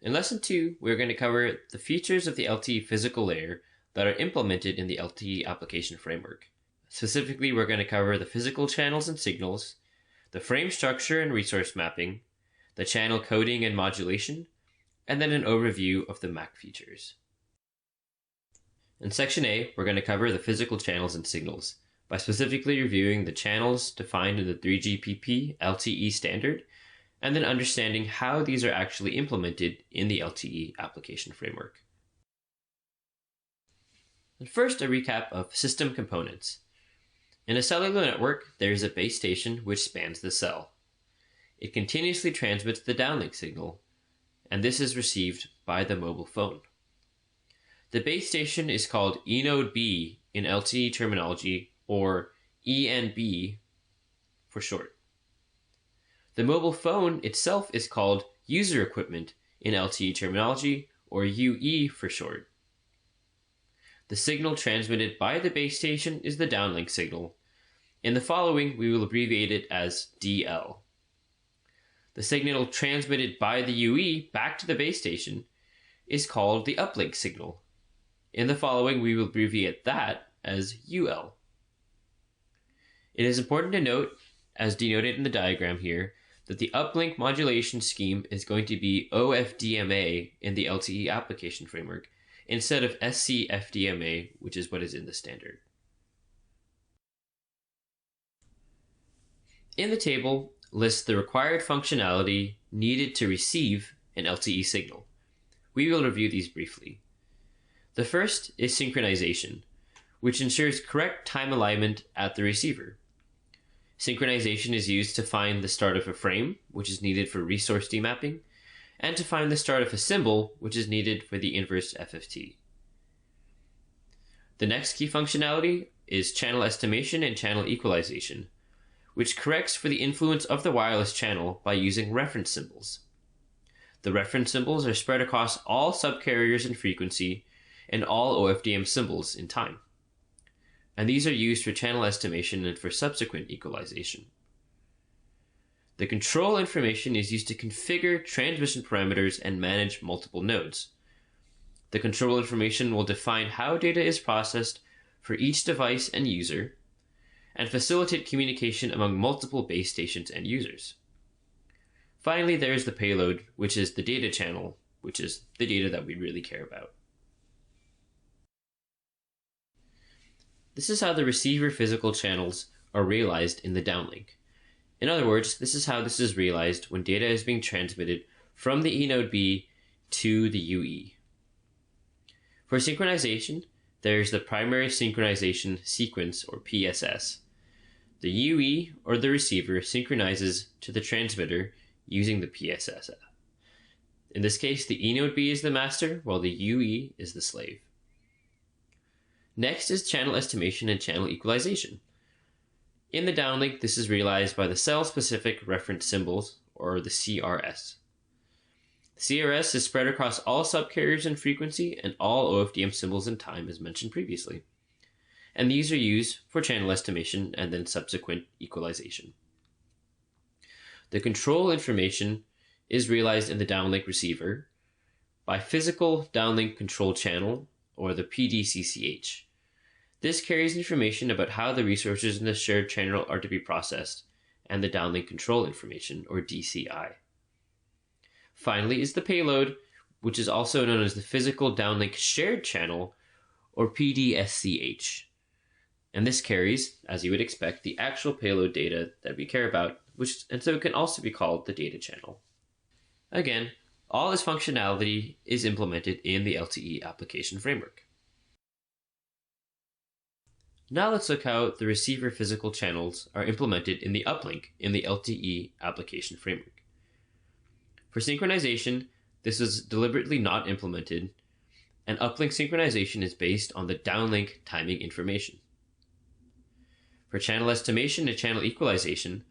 In Lesson 2, we're going to cover the features of the LTE physical layer that are implemented in the LTE application framework. Specifically, we're going to cover the physical channels and signals, the frame structure and resource mapping, the channel coding and modulation, and then an overview of the MAC features. In Section A, we're going to cover the physical channels and signals by specifically reviewing the channels defined in the 3GPP LTE standard, and then understanding how these are actually implemented in the LTE application framework. And first, a recap of system components. In a cellular network, there is a base station which spans the cell. It continuously transmits the downlink signal, and this is received by the mobile phone. The base station is called eNode B in LTE terminology, or ENB for short. The mobile phone itself is called user equipment in LTE terminology, or UE for short. The signal transmitted by the base station is the downlink signal. In the following, we will abbreviate it as DL. The signal transmitted by the UE back to the base station is called the uplink signal. In the following, we will abbreviate that as UL. It is important to note, as denoted in the diagram here, that the uplink modulation scheme is going to be OFDMA in the LTE application framework instead of SC-FDMA, which is what is in the standard. In the table lists the required functionality needed to receive an LTE signal. We will review these briefly. The first is synchronization, which ensures correct time alignment at the receiver. Synchronization is used to find the start of a frame, which is needed for resource demapping, and to find the start of a symbol, which is needed for the inverse FFT. The next key functionality is channel estimation and channel equalization, which corrects for the influence of the wireless channel by using reference symbols. The reference symbols are spread across all subcarriers in frequency and all OFDM symbols in time, and these are used for channel estimation and for subsequent equalization. The control information is used to configure transmission parameters and manage multiple nodes. The control information will define how data is processed for each device and user, and facilitate communication among multiple base stations and users. Finally, there is the payload, which is the data channel, which is the data that we really care about. This is how the receiver physical channels are realized in the downlink. In other words, this is how this is realized when data is being transmitted from the eNode B to the UE. For synchronization, there is the primary synchronization sequence, or PSS. The UE, or the receiver, synchronizes to the transmitter using the PSS. In this case, the eNode B is the master, while the UE is the slave. Next is channel estimation and channel equalization. In the downlink, this is realized by the cell-specific reference symbols, or the CRS. CRS is spread across all subcarriers in frequency and all OFDM symbols in time, as mentioned previously. And these are used for channel estimation and then subsequent equalization. The control information is realized in the downlink receiver by physical downlink control channel, or the PDCCH. This carries information about how the resources in the shared channel are to be processed, and the downlink control information, or DCI. Finally is the payload, which is also known as the physical downlink shared channel, or PDCCH. And this carries, as you would expect, the actual payload data that we care about, and so it can also be called the data channel. Again, all this functionality is implemented in the LTE application framework. Now let's look how the receiver physical channels are implemented in the uplink in the LTE application framework. For synchronization, this is deliberately not implemented, and uplink synchronization is based on the downlink timing information. For channel estimation and channel equalization,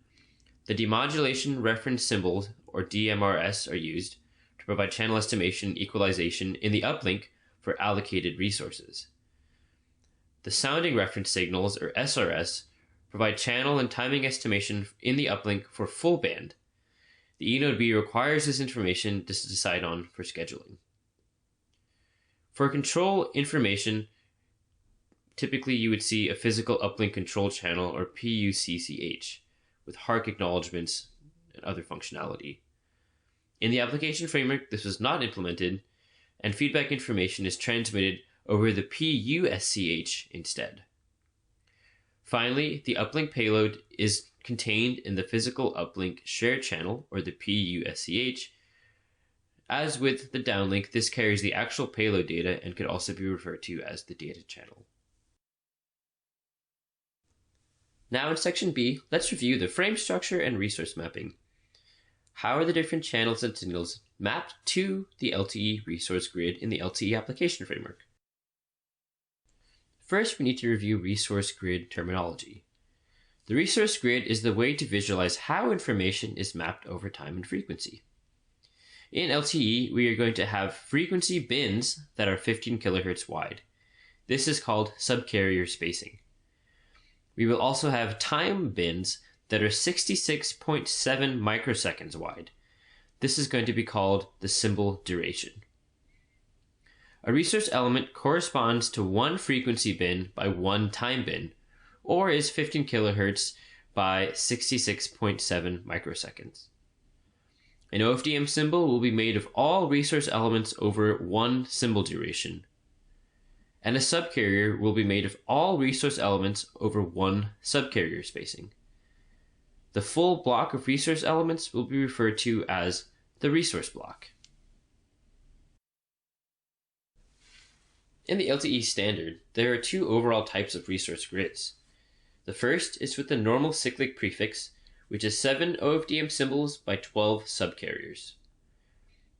the demodulation reference symbols, or DMRS, are used to provide channel estimation and equalization in the uplink for allocated resources. The sounding reference signals, or SRS, provide channel and timing estimation in the uplink for full band. The eNode B requires this information to decide on for scheduling. For control information, typically you would see a physical uplink control channel, or PDCCH, with HARC acknowledgements and other functionality. In the application framework, this was not implemented, and feedback information is transmitted over the PUSCH instead. Finally, the uplink payload is contained in the physical uplink shared channel, or the PUSCH. As with the downlink, this carries the actual payload data and could also be referred to as the data channel. Now in section B, let's review the frame structure and resource mapping. How are the different channels and signals mapped to the LTE resource grid in the LTE application framework? First, we need to review resource grid terminology. The resource grid is the way to visualize how information is mapped over time and frequency. In LTE, we are going to have frequency bins that are 15 kHz wide. This is called subcarrier spacing. We will also have time bins that are 66.7 microseconds wide. This is going to be called the symbol duration. A resource element corresponds to one frequency bin by one time bin, or is 15 kHz by 66.7 microseconds. An OFDM symbol will be made of all resource elements over one symbol duration, and a subcarrier will be made of all resource elements over one subcarrier spacing. The full block of resource elements will be referred to as the resource block. In the LTE standard, there are two overall types of resource grids. The first is with the normal cyclic prefix, which is 7 OFDM symbols by 12 subcarriers.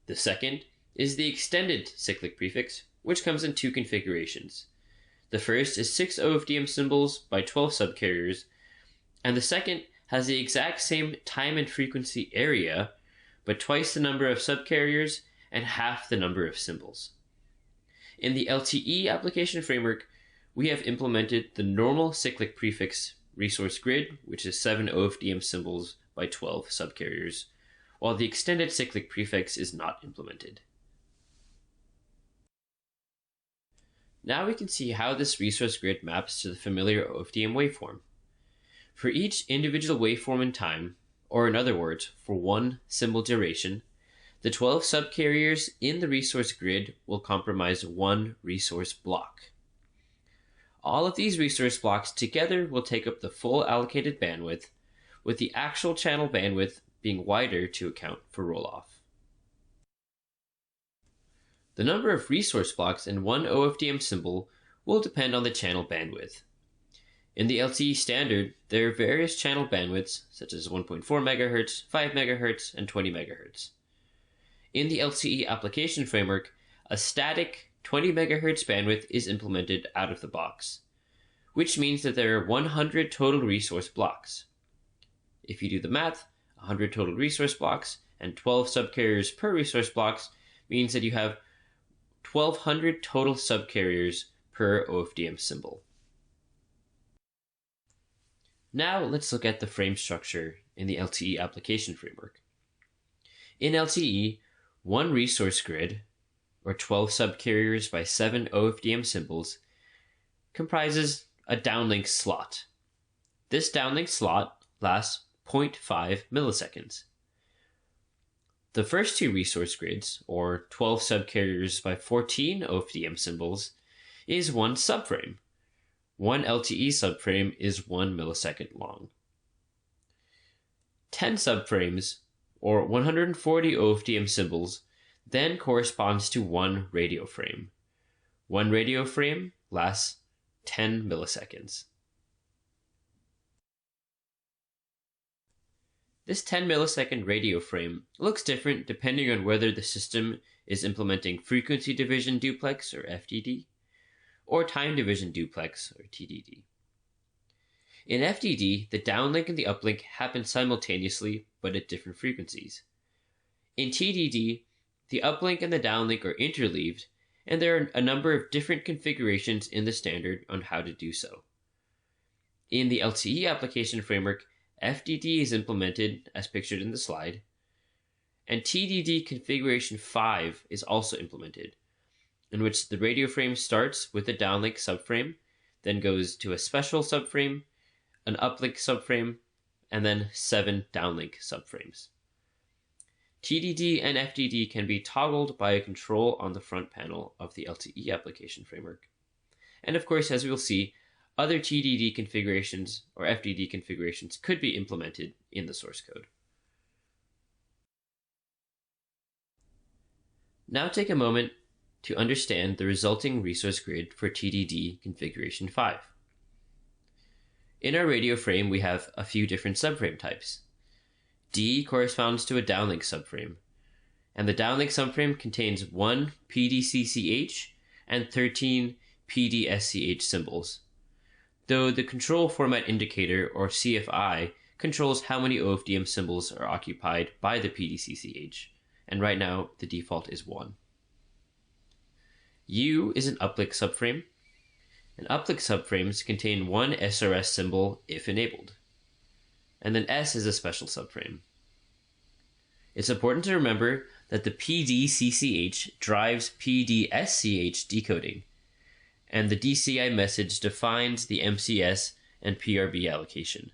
The second is the extended cyclic prefix, which comes in two configurations. The first is 6 OFDM symbols by 12 subcarriers, and the second has the exact same time and frequency area, but twice the number of subcarriers and half the number of symbols. In the LTE application framework, we have implemented the normal cyclic prefix resource grid, which is 7 OFDM symbols by 12 subcarriers, while the extended cyclic prefix is not implemented. Now we can see how this resource grid maps to the familiar OFDM waveform. For each individual waveform in time, or in other words, for one symbol duration, the 12 subcarriers in the resource grid will comprise one resource block. All of these resource blocks together will take up the full allocated bandwidth, with the actual channel bandwidth being wider to account for roll-off. The number of resource blocks in one OFDM symbol will depend on the channel bandwidth. In the LTE standard, there are various channel bandwidths, such as 1.4 MHz, 5 MHz, and 20 MHz. In the LTE application framework, a static 20 MHz bandwidth is implemented out of the box, which means that there are 100 total resource blocks. If you do the math, 100 total resource blocks and 12 subcarriers per resource blocks means that you have 1,200 total subcarriers per OFDM symbol. Now let's look at the frame structure in the LTE application framework. In LTE, one resource grid, or 12 subcarriers by 7 OFDM symbols, comprises a downlink slot. This downlink slot lasts 0.5 milliseconds. The first two resource grids, or 12 subcarriers by 14 OFDM symbols, is one subframe. One LTE subframe is 1 millisecond long. 10 subframes, or 140 OFDM symbols, then corresponds to one radio frame. One radio frame lasts 10 milliseconds. This 10 millisecond radio frame looks different depending on whether the system is implementing frequency division duplex, or FDD, or time division duplex, or TDD. In FDD, the downlink and the uplink happen simultaneously but at different frequencies. In TDD, the uplink and the downlink are interleaved, and there are a number of different configurations in the standard on how to do so. In the LTE application framework, FDD is implemented as pictured in the slide, And TDD configuration 5 is also implemented, in which the radio frame starts with a downlink subframe, then goes to a special subframe, an uplink subframe, and then 7 downlink subframes. TDD and FDD can be toggled by a control on the front panel of the LTE application framework. And of course, as we will see, other TDD configurations or FDD configurations could be implemented in the source code. Now take a moment to understand the resulting resource grid for TDD configuration 5. In our radio frame, we have a few different subframe types. D corresponds to a downlink subframe, and the downlink subframe contains 1 PDCCH and 13 PDSCH symbols, though the control format indicator, or CFI, controls how many OFDM symbols are occupied by the PDCCH, and right now the default is 1. U is an uplink subframe, and uplink subframes contain 1 SRS symbol if enabled. And then S is a special subframe. It's important to remember that the PDCCH drives PDSCH decoding, and the DCI message defines the MCS and PRB allocation.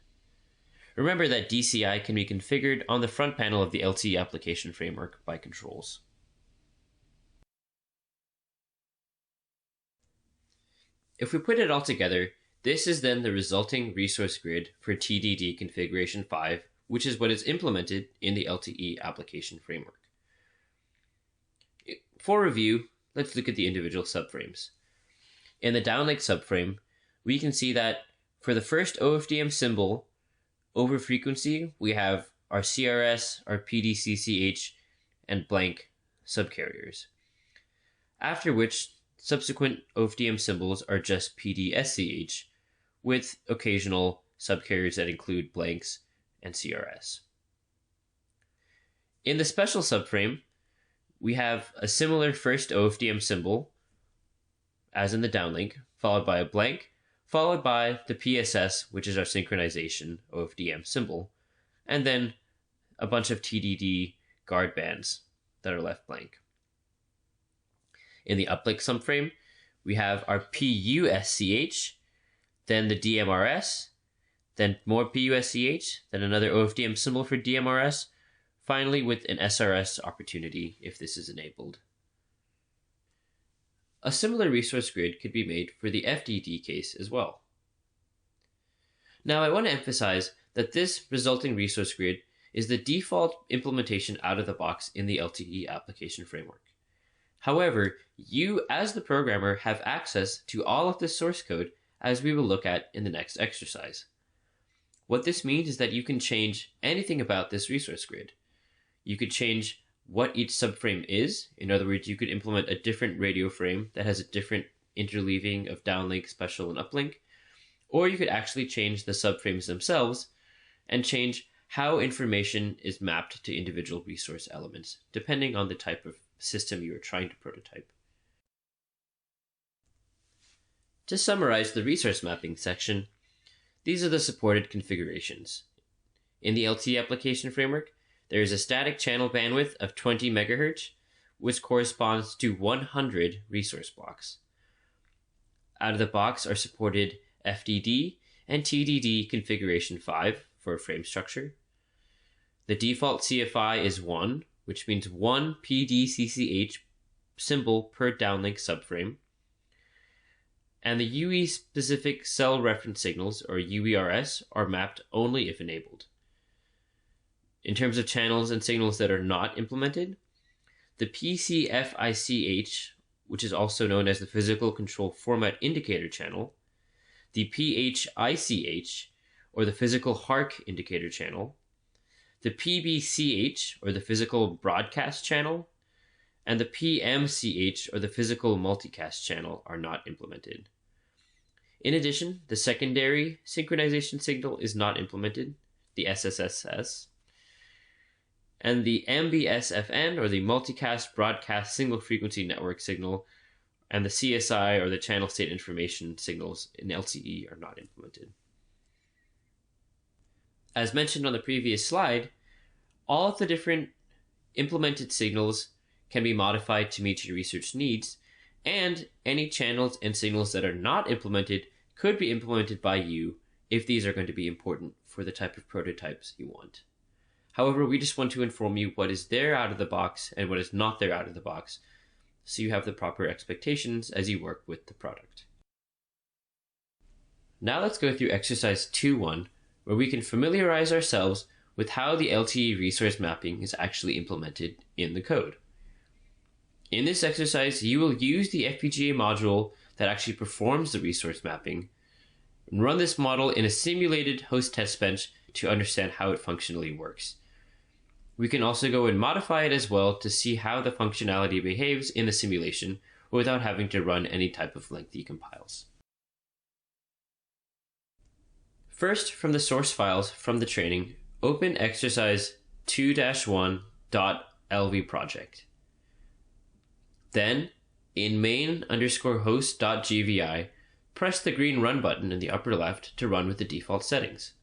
Remember that DCI can be configured on the front panel of the LTE application framework by controls. If we put it all together, this is then the resulting resource grid for TDD configuration 5, which is what is implemented in the LTE application framework. For review, let's look at the individual subframes. In the downlink subframe, we can see that for the first OFDM symbol over frequency, we have our CRS, our PDCCH, and blank subcarriers. After which, subsequent OFDM symbols are just PDSCH, with occasional subcarriers that include blanks and CRS. In the special subframe, we have a similar first OFDM symbol as in the downlink, followed by a blank, followed by the PSS, which is our synchronization OFDM symbol, and then a bunch of TDD guard bands that are left blank. In the uplink subframe, we have our PUSCH, then the DMRS, then more PUSCH, then another OFDM symbol for DMRS, finally with an SRS opportunity if this is enabled. A similar resource grid could be made for the FDD case as well. Now I want to emphasize that this resulting resource grid is the default implementation out of the box in the LTE application framework. However, you as the programmer have access to all of the source code as we will look at in the next exercise. What this means is that you can change anything about this resource grid. You could change what each subframe is. In other words, you could implement a different radio frame that has a different interleaving of downlink, special, and uplink. Or you could actually change the subframes themselves and change how information is mapped to individual resource elements, depending on the type of system you are trying to prototype. To summarize the resource mapping section, these are the supported configurations. In the LTE application framework, there is a static channel bandwidth of 20 MHz, which corresponds to 100 resource blocks. Out of the box are supported FDD and TDD configuration 5 for a frame structure. The default CFI is 1, which means 1 PDCCH symbol per downlink subframe. And the UE-specific cell reference signals, or UERS, are mapped only if enabled. In terms of channels and signals that are not implemented, the PCFICH, which is also known as the Physical Control Format Indicator channel, the PHICH, or the Physical HARC Indicator channel, the PBCH, or the Physical Broadcast channel, and the PMCH, or the Physical Multicast channel, are not implemented. In addition, the secondary synchronization signal is not implemented, the SSSS, and the MBSFN, or the Multicast Broadcast Single Frequency Network signal, and the CSI, or the Channel State Information signals in LTE, are not implemented. As mentioned on the previous slide, all of the different implemented signals can be modified to meet your research needs, and any channels and signals that are not implemented could be implemented by you if these are going to be important for the type of prototypes you want. However, we just want to inform you what is there out of the box and what is not there out of the box, so you have the proper expectations as you work with the product. Now let's go through exercise 2.1, where we can familiarize ourselves with how the LTE resource mapping is actually implemented in the code. In this exercise, you will use the FPGA module that actually performs the resource mapping and run this model in a simulated host test bench to understand how it functionally works. We can also go and modify it as well to see how the functionality behaves in the simulation without having to run any type of lengthy compiles. First, from the source files from the training, open exercise 2-1.lv project. Then, in main_host.gvi, press the green Run button in the upper left to run with the default settings.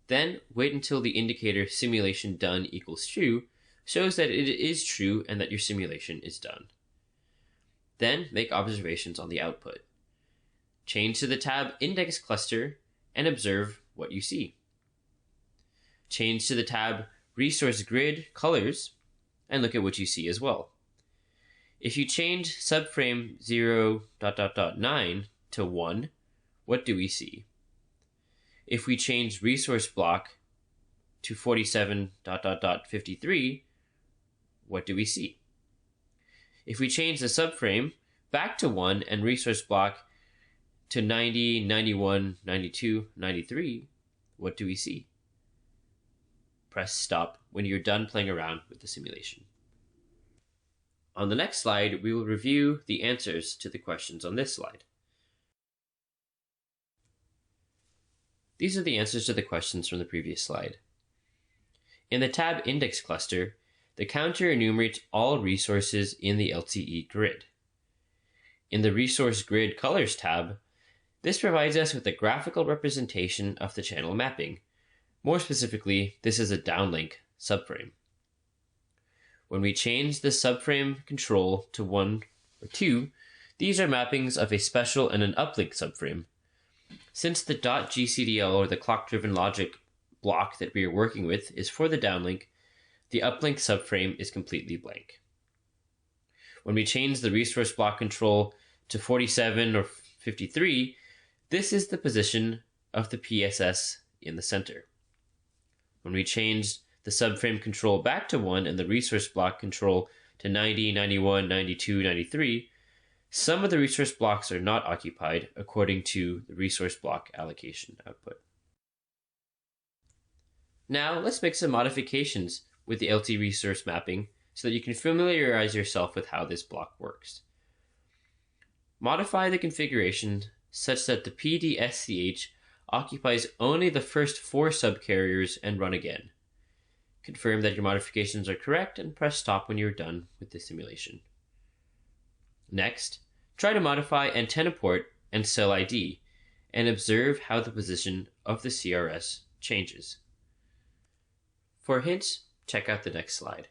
Then, wait until the indicator simulation done equals true shows that it is true and that your simulation is done. Then, make observations on the output. Change to the tab Index Cluster and observe what you see. Change to the tab Resource Grid Colors and look at what you see as well. If you change subframe 0.9 to 1, what do we see? If we change resource block to 47.53, what do we see? If we change the subframe back to 1 and resource block to 90, 91, 92, 93, what do we see? Press stop when you're done playing around with the simulation. On the next slide, we will review the answers to the questions on this slide. These are the answers to the questions from the previous slide. In the tab Index Cluster, the counter enumerates all resources in the LTE grid. In the Resource Grid Colors tab, this provides us with a graphical representation of the channel mapping. More specifically, this is a downlink subframe. When we change the subframe control to 1 or 2, these are mappings of a special and an uplink subframe. Since the .gcdl or the clock-driven logic block that we are working with is for the downlink, the uplink subframe is completely blank. When we change the resource block control to 47 or 53, this is the position of the PSS in the center. When we change the subframe control back to 1 and the resource block control to 90, 91, 92, 93, some of the resource blocks are not occupied according to the resource block allocation output. Now let's make some modifications with the LTE resource mapping so that you can familiarize yourself with how this block works. Modify the configuration such that the PDCCH occupies only the first 4 subcarriers and run again. Confirm that your modifications are correct and press stop when you're done with the simulation. Next, try to modify antenna port and cell ID and observe how the position of the CRS changes. For hints, check out the next slide.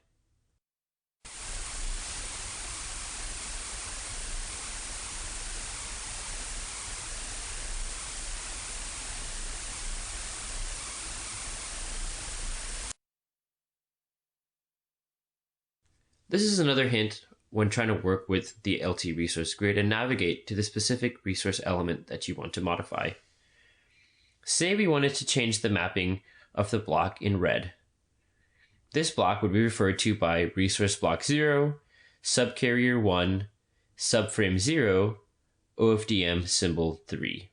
This is another hint when trying to work with the LTE resource grid and navigate to the specific resource element that you want to modify. Say we wanted to change the mapping of the block in red. This block would be referred to by resource block 0, subcarrier 1, subframe 0, OFDM symbol 3.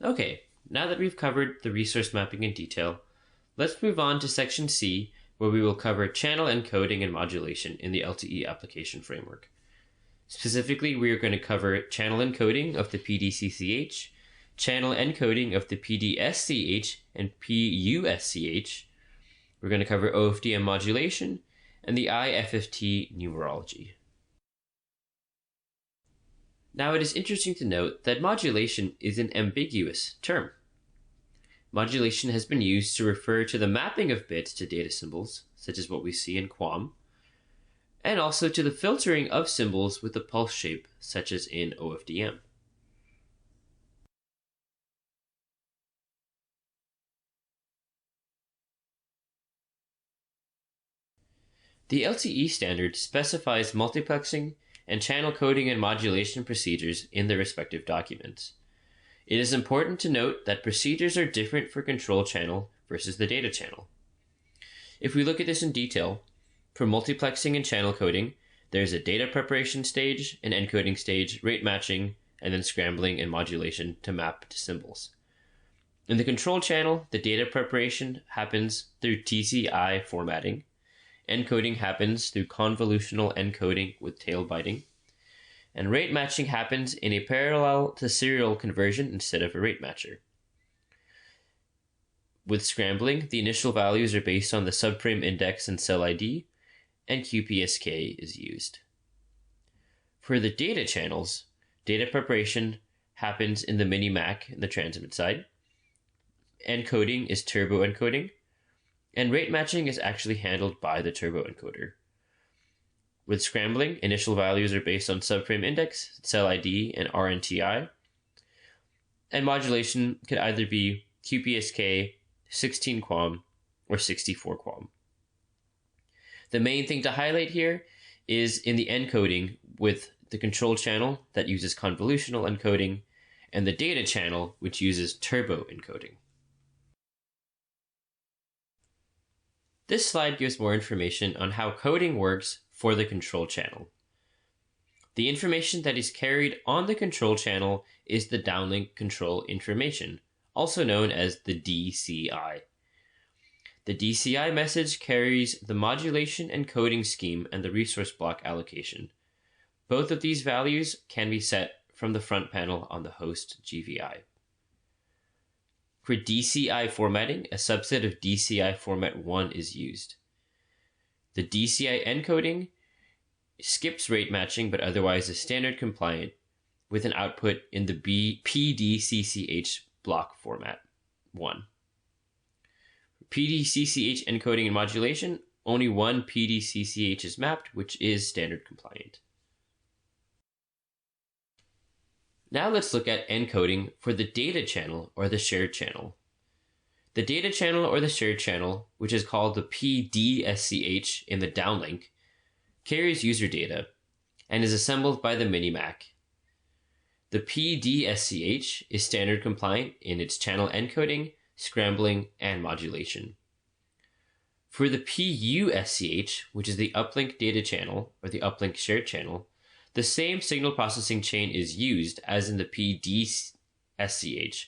Okay, now that we've covered the resource mapping in detail, let's move on to section C, where we will cover channel encoding and modulation in the LTE application framework. Specifically, we are going to cover channel encoding of the PDCCH, channel encoding of the PDSCH and PUSCH, We're going to cover OFDM modulation and the IFFT numerology. Now, it is interesting to note that modulation is an ambiguous term. Modulation has been used to refer to the mapping of bits to data symbols, such as what we see in QAM, and also to the filtering of symbols with a pulse shape, such as in OFDM. The LTE standard specifies multiplexing and channel coding and modulation procedures in their respective documents. It is important to note that procedures are different for control channel versus the data channel. If we look at this in detail, for multiplexing and channel coding, there's a data preparation stage, an encoding stage, rate matching, and then scrambling and modulation to map to symbols. In the control channel, the data preparation happens through TCI formatting. Encoding happens through convolutional encoding with tail biting. And rate matching happens in a parallel to serial conversion instead of a rate matcher. With scrambling, the initial values are based on the subframe index and cell ID, and QPSK is used. For the data channels, data preparation happens in the mini-MAC in the transmit side. Encoding is turbo encoding, and rate matching is actually handled by the turbo encoder. With scrambling, initial values are based on subframe index, cell ID, and RNTI. And modulation could either be QPSK, 16 QAM, or 64 QAM. The main thing to highlight here is in the encoding with the control channel that uses convolutional encoding and the data channel which uses turbo encoding. This slide gives more information on how coding works for the control channel. The information that is carried on the control channel is the downlink control information, also known as the DCI. The DCI message carries the modulation and coding scheme and the resource block allocation. Both of these values can be set from the front panel on the host GVI. For DCI formatting, a subset of DCI format 1 is used. The DCI encoding skips rate matching but otherwise is standard compliant with an output in the PDCCH block format 1. PDCCH encoding and modulation, only one PDCCH is mapped, which is standard compliant. Now let's look at encoding for the data channel or the shared channel. The data channel or the shared channel, which is called the PDCCH in the downlink, carries user data and is assembled by the mini-MAC. The PDCCH is standard compliant in its channel encoding, scrambling, and modulation. For the PUSCH, which is the uplink data channel or the uplink shared channel, the same signal processing chain is used as in the PDCCH,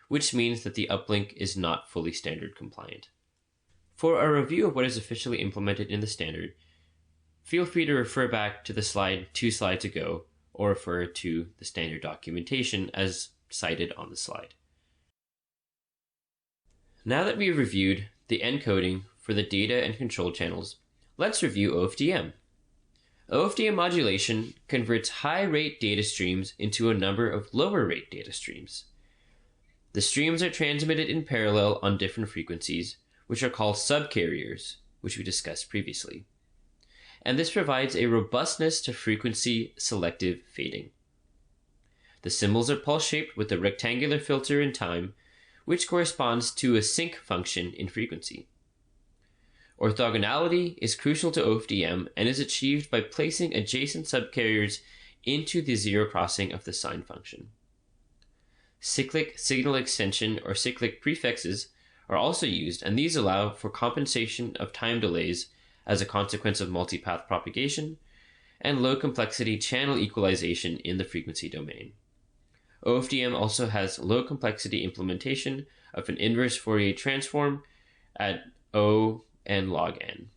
which means that the uplink is not fully standard compliant. For a review of what is officially implemented in the standard, feel free to refer back to the slide 2 slides ago or refer to the standard documentation as cited on the slide. Now that we've reviewed the encoding for the data and control channels, let's review OFDM. OFDM modulation converts high-rate data streams into a number of lower-rate data streams. The streams are transmitted in parallel on different frequencies, which are called subcarriers, which we discussed previously. And this provides a robustness to frequency selective fading. The symbols are pulse-shaped with a rectangular filter in time, which corresponds to a sync function in frequency. Orthogonality is crucial to OFDM and is achieved by placing adjacent subcarriers into the zero crossing of the sine function. Cyclic signal extension or cyclic prefixes are also used, and these allow for compensation of time delays as a consequence of multipath propagation and low complexity channel equalization in the frequency domain. OFDM also has low complexity implementation of an inverse Fourier transform at O and log n.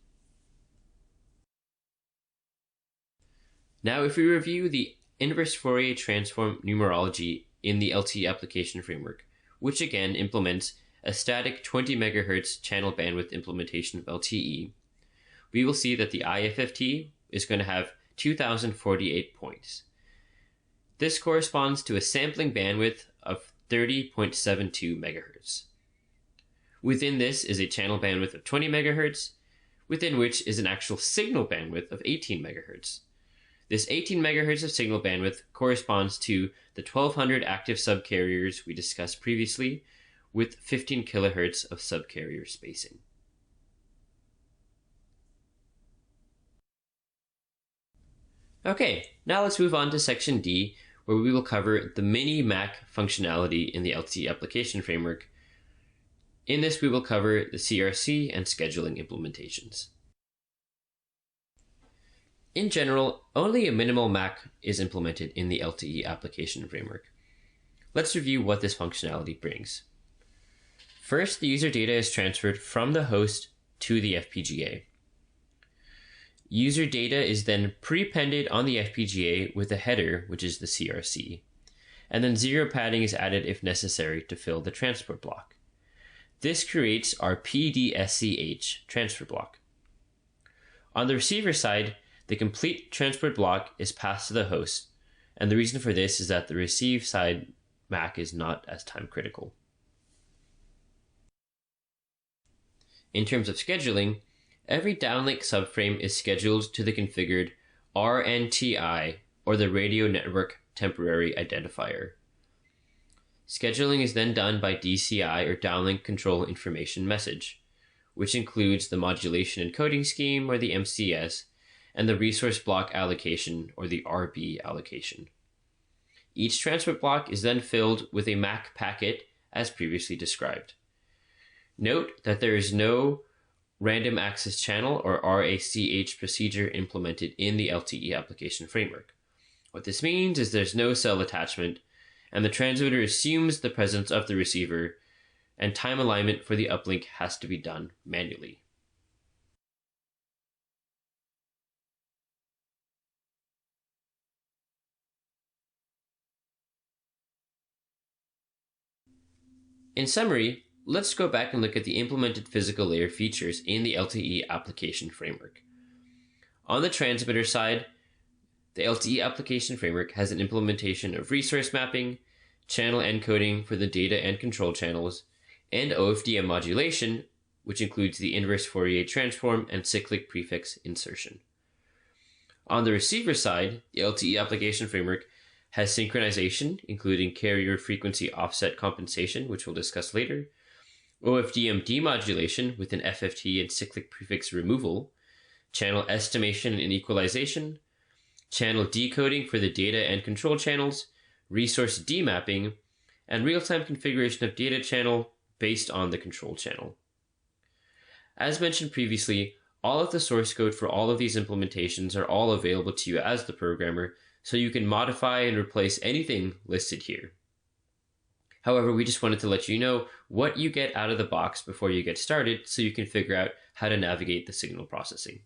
Now, if we review the inverse Fourier transform numerology in the LTE application framework, which again implements a static 20 MHz channel bandwidth implementation of LTE, we will see that the IFFT is going to have 2048 points. This corresponds to a sampling bandwidth of 30.72 MHz. Within this is a channel bandwidth of 20 MHz, within which is an actual signal bandwidth of 18 MHz. This 18 MHz of signal bandwidth corresponds to the 1200 active subcarriers we discussed previously, with 15 kHz of subcarrier spacing. Okay, now let's move on to section D, where we will cover the mini-MAC functionality in the LTE application framework. In this, we will cover the CRC and scheduling implementations. In general, only a minimal MAC is implemented in the LTE application framework. Let's review what this functionality brings. First, the user data is transferred from the host to the FPGA. User data is then prepended on the FPGA with a header, which is the CRC, and then zero padding is added if necessary to fill the transport block. This creates our PDCCH transfer block. On the receiver side, the complete transport block is passed to the host, and the reason for this is that the receive side MAC is not as time critical. In terms of scheduling, every downlink subframe is scheduled to the configured RNTI, or the Radio Network Temporary Identifier. Scheduling is then done by DCI, or Downlink Control Information Message, which includes the Modulation Encoding Scheme, or the MCS, and the Resource Block Allocation, or the RB allocation. Each transport block is then filled with a MAC packet, as previously described. Note that there is no Random Access Channel, or RACH procedure implemented in the LTE application framework. What this means is there's no cell attachment, and the transmitter assumes the presence of the receiver, and time alignment for the uplink has to be done manually. In summary, let's go back and look at the implemented physical layer features in the LTE application framework. On the transmitter side, the LTE application framework has an implementation of resource mapping, channel encoding for the data and control channels, and OFDM modulation, which includes the inverse Fourier transform and cyclic prefix insertion. On the receiver side, the LTE application framework has synchronization, including carrier frequency offset compensation, which we'll discuss later, OFDM demodulation with an FFT and cyclic prefix removal, channel estimation and equalization, channel decoding for the data and control channels, resource demapping, and real-time configuration of data channel based on the control channel. As mentioned previously, all of the source code for all of these implementations are all available to you as the programmer, so you can modify and replace anything listed here. However, we just wanted to let you know what you get out of the box before you get started so you can figure out how to navigate the signal processing.